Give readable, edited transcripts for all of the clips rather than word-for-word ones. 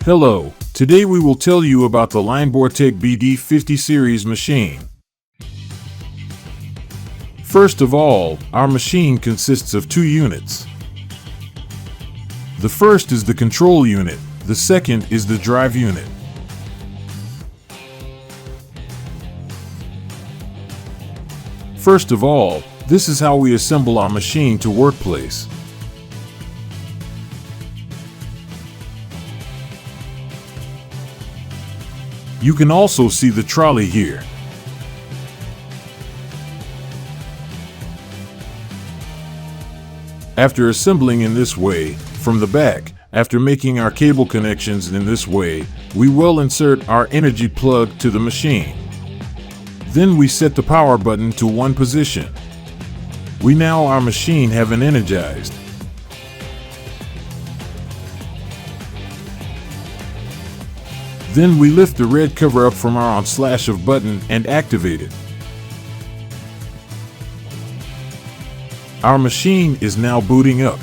Hello, today we will tell you about the Bohrwerk BD50 series machine. First of all, our machine consists of two units. The first is the control unit, the second is the drive unit. First of all, this is how we assemble our machine to workplace. You can also see the trolley here. After assembling in this way, from the back, after making our cable connections in this way, we will insert our energy plug to the machine. Then we set the power button to one position. We now our machine have an energized. Then we lift the red cover up from our on/of button and activate it. Our machine is now booting up.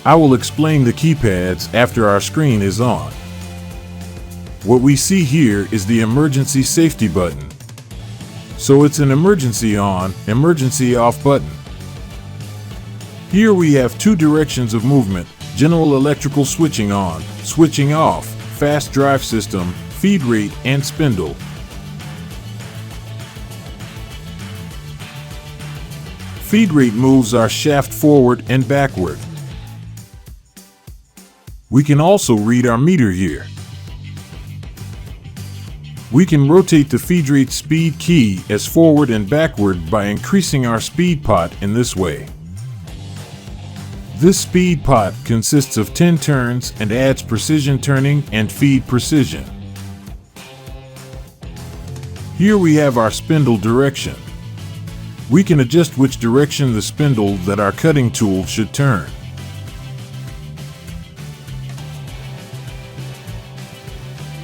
I will explain the keypads after our screen is on. What we see here is the emergency safety button. So it's an emergency on, emergency off button. Here we have two directions of movement: general electrical switching on, switching off, fast drive system, feed rate, and spindle. Feed rate moves our shaft forward and backward. We can also read our meter here. We can rotate the feed rate speed key as forward and backward by increasing our speed pot in this way. This speed pot consists of 10 turns and adds precision turning and feed precision. Here we have our spindle direction. We can adjust which direction the spindle that our cutting tool should turn.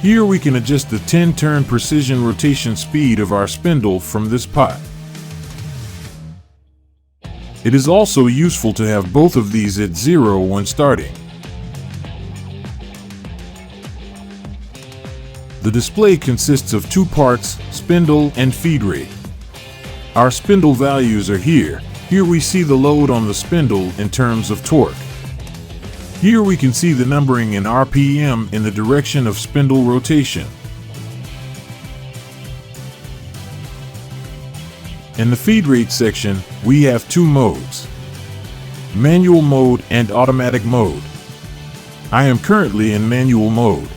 Here we can adjust the 10-turn precision rotation speed of our spindle from this pot. It is also useful to have both of these at 0 when starting. The display consists of two parts, spindle and feed rate. Our spindle values are here. Here we see the load on the spindle in terms of torque. Here we can see the numbering in RPM in the direction of spindle rotation. In the feed rate section, we have two modes: manual mode and automatic mode. I am currently in manual mode.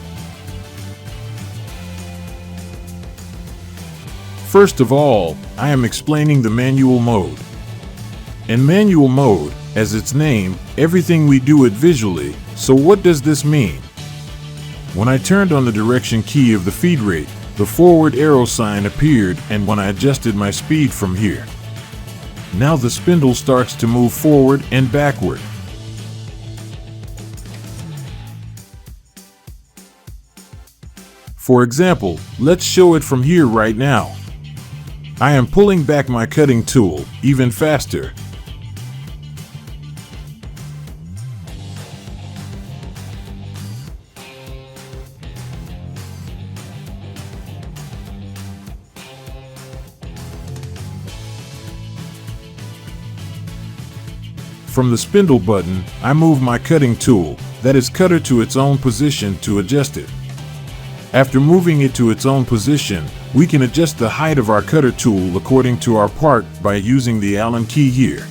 First of all, I am explaining the manual mode. In manual mode, as its name, everything we do it visually. So what does this mean? When I turned on the direction key of the feed rate, the forward arrow sign appeared, and when I adjusted my speed from here, now the spindle starts to move forward and backward. For example, let's show it from here right now. I am pulling back my cutting tool even faster. From the spindle button, I move my cutting tool, that is cutter, to its own position to adjust it. After moving it to its own position, we can adjust the height of our cutter tool according to our part by using the Allen key here.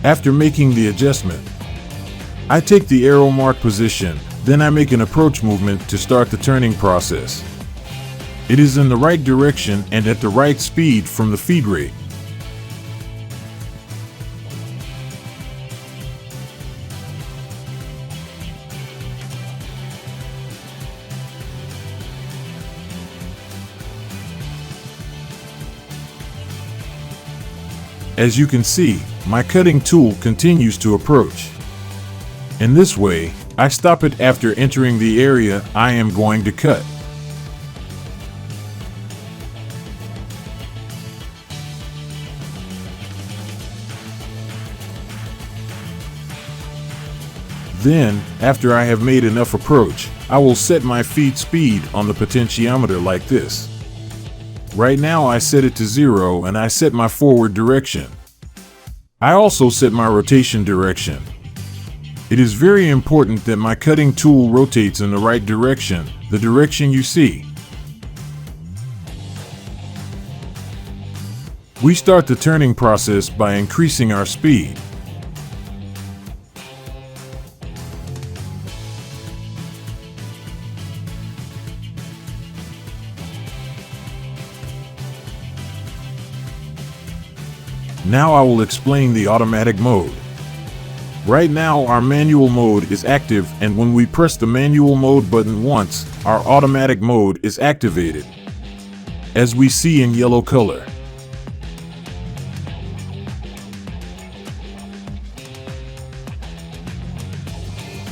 After making the adjustment, I take the arrow mark position. Then I make an approach movement to start the turning process. It is in the right direction and at the right speed from the feed rate. As you can see, my cutting tool continues to approach. In this way, I stop it after entering the area I am going to cut. Then, after I have made enough approach, I will set my feed speed on the potentiometer like this. Right now I set it to 0 and I set my forward direction. I also set my rotation direction. It is very important that my cutting tool rotates in the right direction, the direction you see. We start the turning process by increasing our speed. Now I will explain the automatic mode. Right now our manual mode is active, and when we press the manual mode button once, our automatic mode is activated, as we see in yellow color.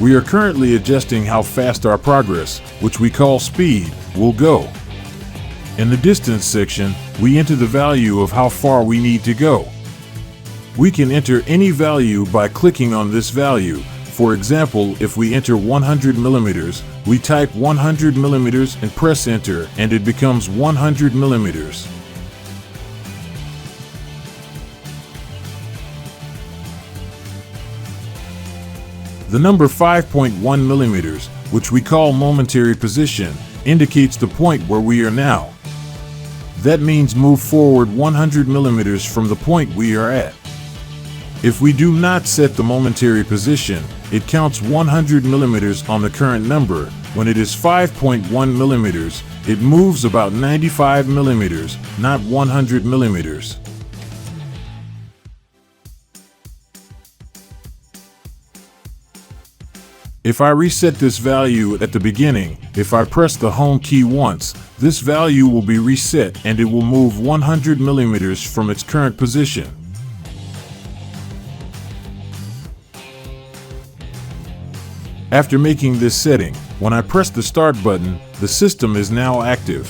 We are currently adjusting how fast our progress, which we call speed, will go. In the distance section, we enter the value of how far we need to go. We can enter any value by clicking on this value. For example, if we enter 100 millimeters, we type 100 millimeters and press enter, and it becomes 100 millimeters. The number 5.1 millimeters, which we call momentary position, indicates the point where we are now. That means move forward 100 millimeters from the point we are at. If we do not set the momentary position, it counts 100 millimeters on the current number. When it is 5.1 millimeters, it moves about 95 millimeters, not 100 millimeters. If I reset this value at the beginning, if I press the home key once, this value will be reset and it will move 100 millimeters from its current position. After making this setting, when I press the start button, the system is now active.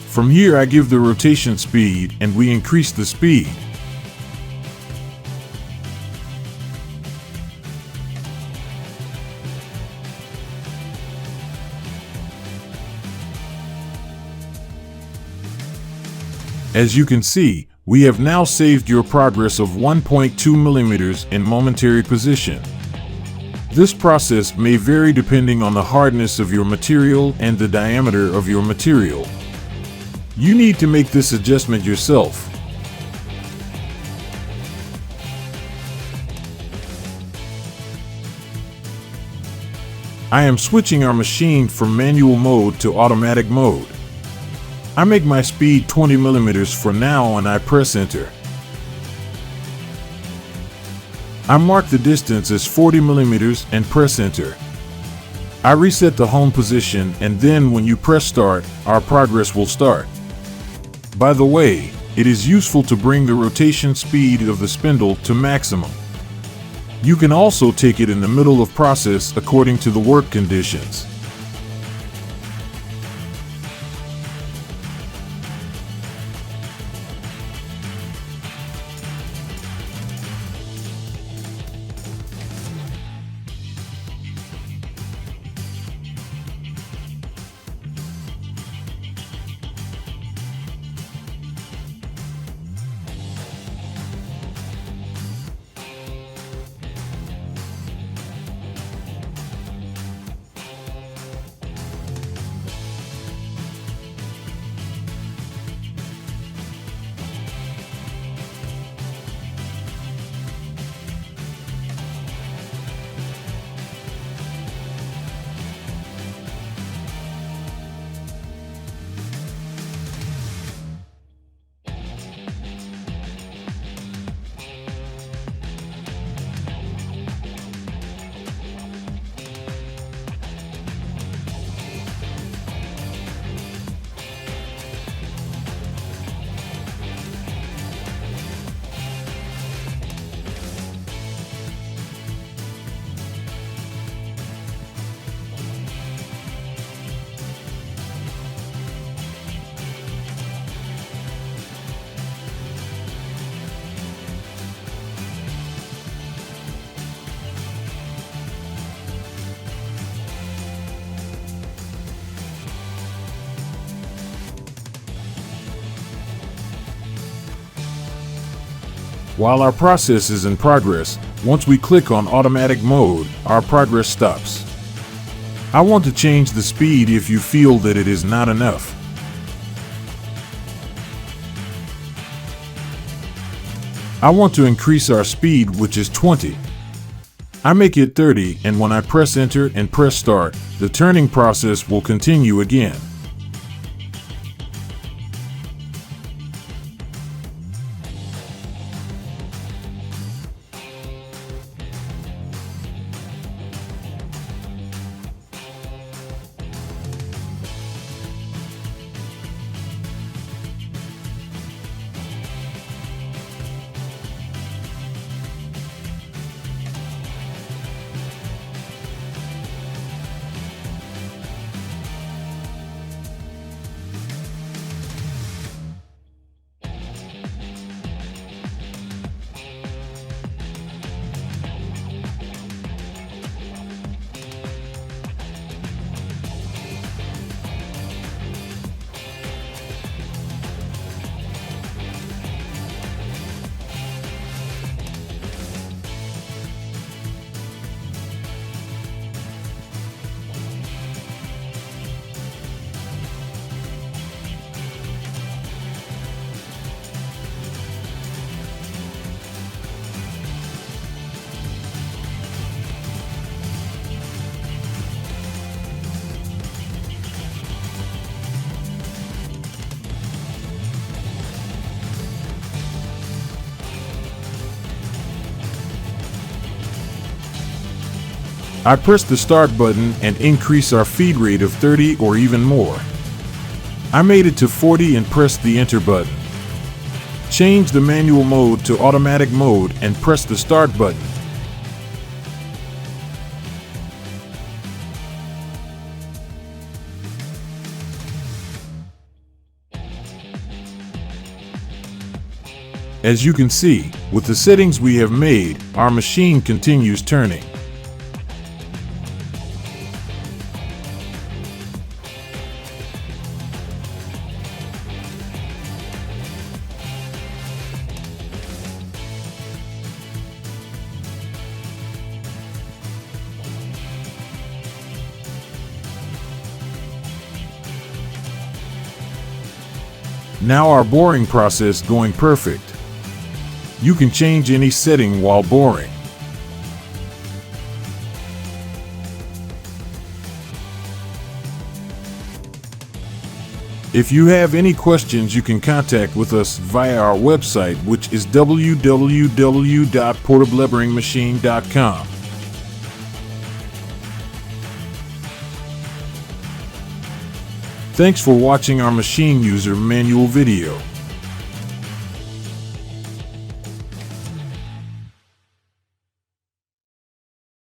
From here I give the rotation speed and we increase the speed. As you can see, we have now saved your progress of 1.2 millimeters in momentary position. This process may vary depending on the hardness of your material and the diameter of your material. You need to make this adjustment yourself. I am switching our machine from manual mode to automatic mode. I make my speed 20 millimeters for now and I press enter. I mark the distance as 40 millimeters and press enter. I reset the home position, and then when you press start, our progress will start. By the way, it is useful to bring the rotation speed of the spindle to maximum. You can also take it in the middle of process according to the work conditions. While our process is in progress, once we click on automatic mode, our progress stops. I want to change the speed if you feel that it is not enough. I want to increase our speed, which is 20. I make it 30, and when I press enter and press start, the turning process will continue again. I press the start button and increase our feed rate of 30 or even more. I made it to 40 and pressed the enter button. Change the manual mode to automatic mode and press the start button. As you can see, with the settings we have made, our machine continues turning. Now our boring process going perfect. You can change any setting while boring. If you have any questions, you can contact with us via our website, which is www.portableburringmachine.com. Thanks for watching our machine user manual video.